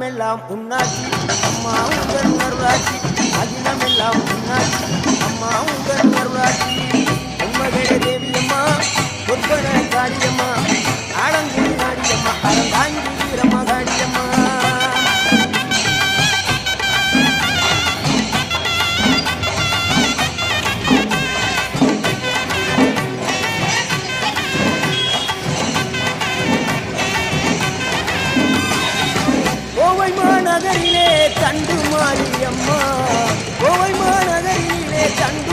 அகிலமெல்லாம் உன்னாட்சி அம்மா உங்கள் அருளாட்சி அகிலமெல்லாம் உன்னாட்சி அம்மா உங்கள் அருளாட்சி உண்மகளே தேவியம்மா பொற்பன காளியம்மா ஆலங்குடி காளியம்மா அறந்தாங்கி வீரம்மா காளியம்மா கோவை மாநகரிலே தண்டு மாரியம்மா கோவை மாநகரிலே தண்டு